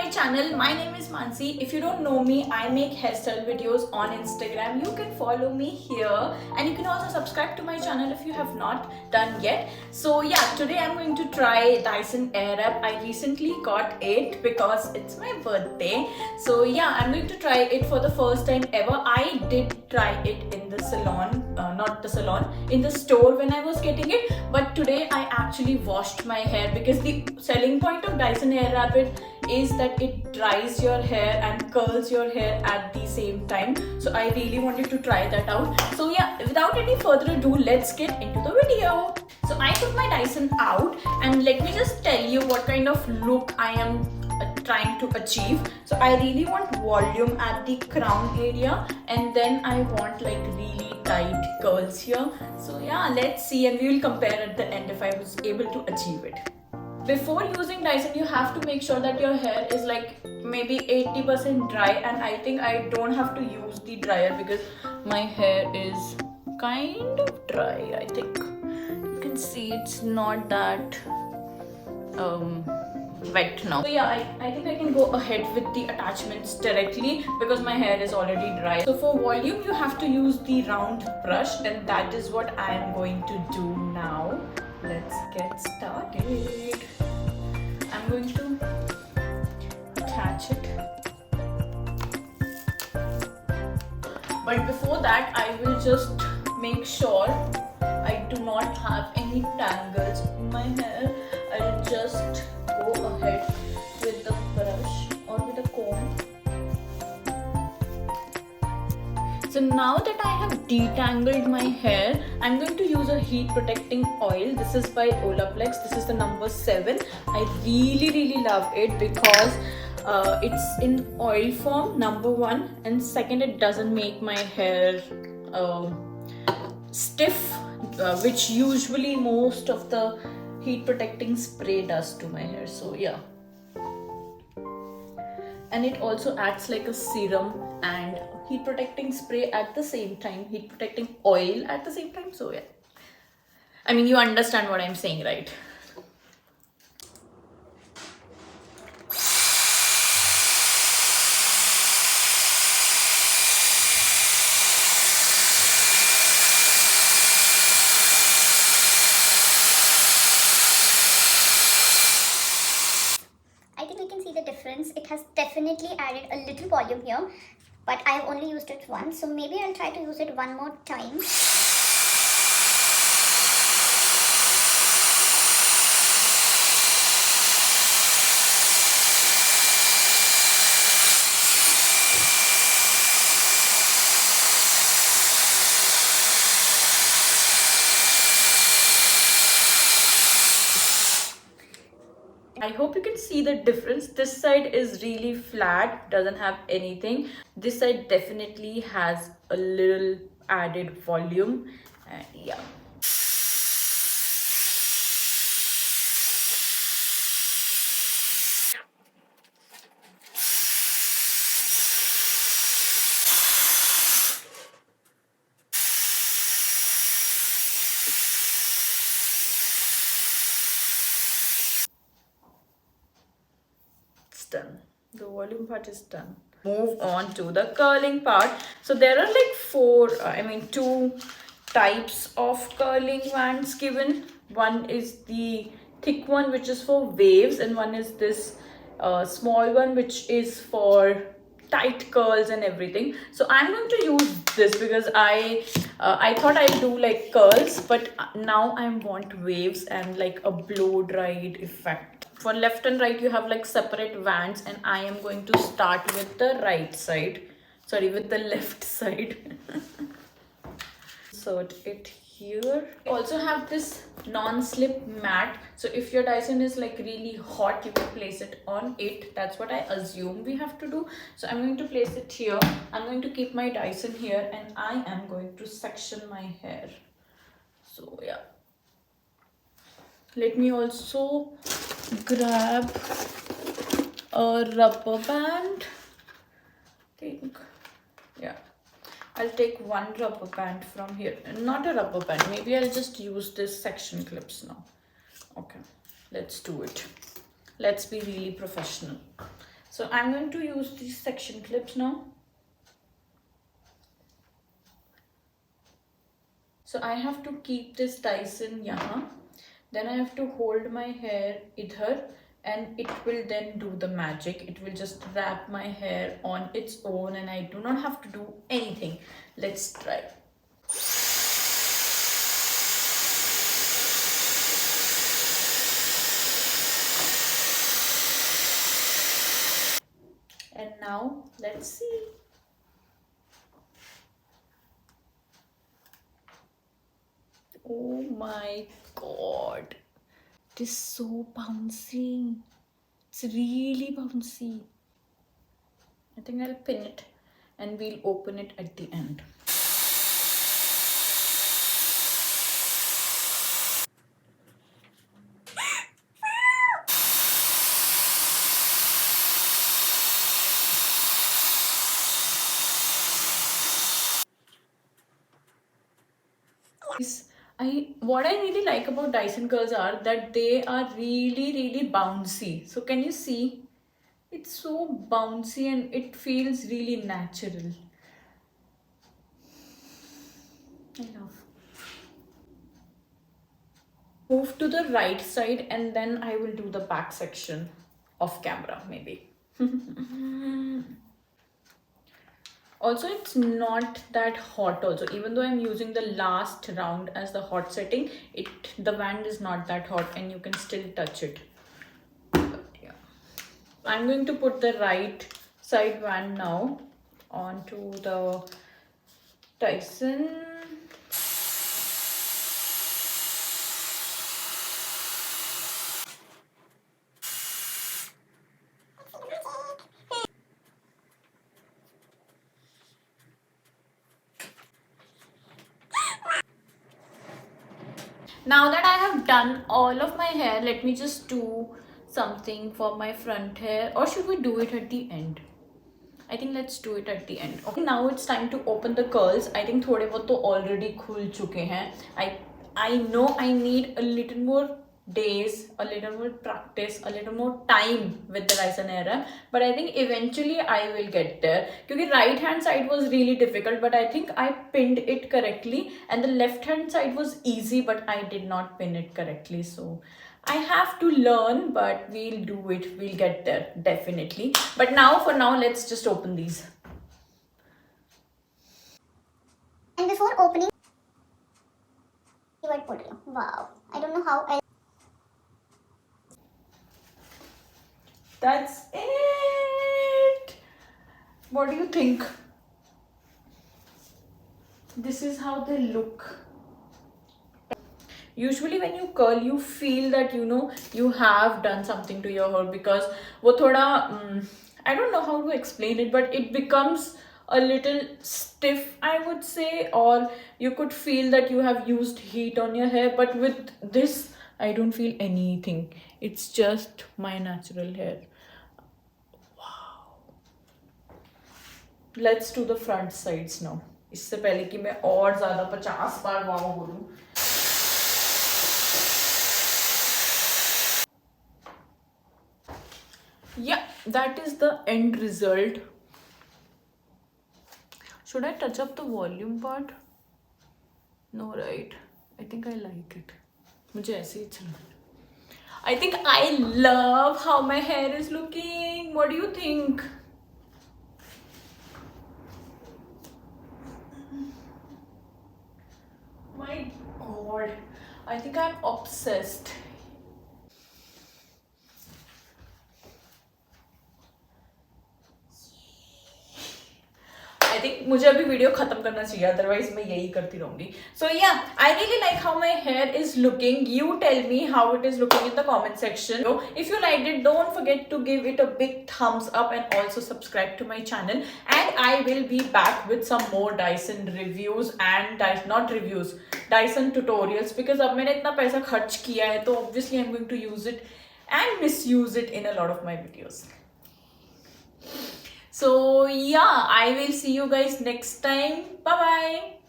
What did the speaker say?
my channel. My name is Mansi. If you don't know me, I make hairstyle videos on Instagram. You can follow me here and you can also subscribe to my channel if you have not done yet. So yeah, today I'm going to try Dyson Airwrap. I recently got it because it's my birthday. So yeah, I'm going to try it for the first time ever. I did try it in the salon, in the store when I was getting it, but today I actually washed my hair because the selling point of Dyson Airwrap is that it dries your hair and curls your hair at the same time. So I really wanted to try that out. So yeah, without any further ado, let's get into the video. So I took my Dyson out and let me just tell you what kind of look I am trying to achieve. So I really want volume at the crown area, and then I want like really tight curls here. So yeah, let's see, and we will compare at the end if I was able to achieve it. Before using Dyson, you have to make sure that your hair is like maybe 80% dry, and I think I don't have to use the dryer because my hair is kind of dry. I think you can see it's not that wet now. So yeah, I think I can go ahead with the attachments directly because my hair is already dry. So for volume, you have to use the round brush, and that is what I am going to do now. Let's get started. I'm going to attach it. But before that, I will just make sure I do not have any tangles in my hair. I'll just go ahead with the brush or with a comb. So now that I have detangled my hair, I'm going to use a heat protecting oil. This is by Olaplex. This is the number 7. I really love it because it's in oil form, number 1, and second, it doesn't make my hair stiff, which usually most of the heat protecting spray does to my hair. So yeah, and it also acts like a serum and heat protecting spray at the same time, heat protecting oil at the same time. So yeah, I mean, you understand what I'm saying, right? I think we can see the difference. It has definitely added a little volume here, but I have only used it once, so maybe I'll try to use it one more time. I hope you can see the difference. This side is really flat, doesn't have anything. This side definitely has a little added volume, and yeah. Done. The volume part is done. Move on to the curling part. So there are like 2 types of curling wands given. One is the thick one, which is for waves, and one is this small one, which is for tight curls and everything. So I'm going to use this because I thought I'd do like curls, but now I want waves and like a blow dried effect. For left and right, you have like separate wands, and I am going to start with the right side. Sorry, with the left side. Insert it here. Also have this non-slip mat. So if your Dyson is like really hot, you can place it on it. That's what I assume we have to do. So I'm going to place it here. I'm going to keep my Dyson here, and I am going to section my hair. So yeah. Let me also grab a rubber band. I think, yeah, I'll take one rubber band from here. Not a rubber band, maybe I'll just use this section clips now. Okay, let's do it. Let's be really professional. So I'm going to use these section clips now. So I have to keep this Dyson yahan. Then I have to hold my hair idhar, and it will then do the magic. It will just wrap my hair on its own and I do not have to do anything. Let's try. And now let's see. Oh my god, it is so bouncy. It's really bouncy. I think I'll pin it and we'll open it at the end. What I really like about Dyson curls are that they are really bouncy. So can you see? It's so bouncy and it feels really natural. I love. Move to the right side and then I will do the back section off camera maybe. Also, it's not that hot also. Even though I'm using the last round as the hot setting, the band is not that hot and you can still touch it. But yeah. I'm going to put the right side band now onto the Dyson. Now that I have done all of my hair, let me just do something for my front hair. Or should we do it at the end? I think let's do it at the end. Okay, now it's time to open the curls. I think थोड़े बहुत तो already खुल चुके हैं. I know I need a little more days, a little more practice, a little more time with the Dyson Airwrap, but I think eventually I will get there. Because right hand side was really difficult, but I think I pinned it correctly, and the left hand side was easy, but I did not pin it correctly. So I have to learn, but we'll do it. We'll get there definitely. But now, for now, let's just open these. And before opening, wow, I don't know how I. That's it. What do you think? This is how they look. Usually when you curl, you feel that you have done something to your hair, because वो थोड़ा I don't know how to explain it, but it becomes a little stiff, I would say, or you could feel that you have used heat on your hair. But with this, I don't feel anything. It's just my natural hair. Wow. Let's do the front sides now. इससे पहले कि मैं और ज़्यादा 50 बार वाव बोलूं. Yeah, that is the end result. Should I touch up the volume part? No, right? I think I like it. मुझे ऐसे ही अच्छा लगा. I think I love how my hair is looking. What do you think? My god, I think I'm obsessed. I think मुझे अभी video खत्म करना चाहिए, otherwise मैं यही करती रहूंगी. So yeah, I really like how my hair is looking. You tell me how it is looking in the comment section. So if you liked it, don't forget to give it a big thumbs up and also subscribe to my channel. And I will be back with some more Dyson reviews and Dyson tutorials, because अब मैंने इतना पैसा खर्च किया है, तो obviously I'm going to use it and misuse it in a lot of my videos. So yeah, I will see you guys next time. Bye bye.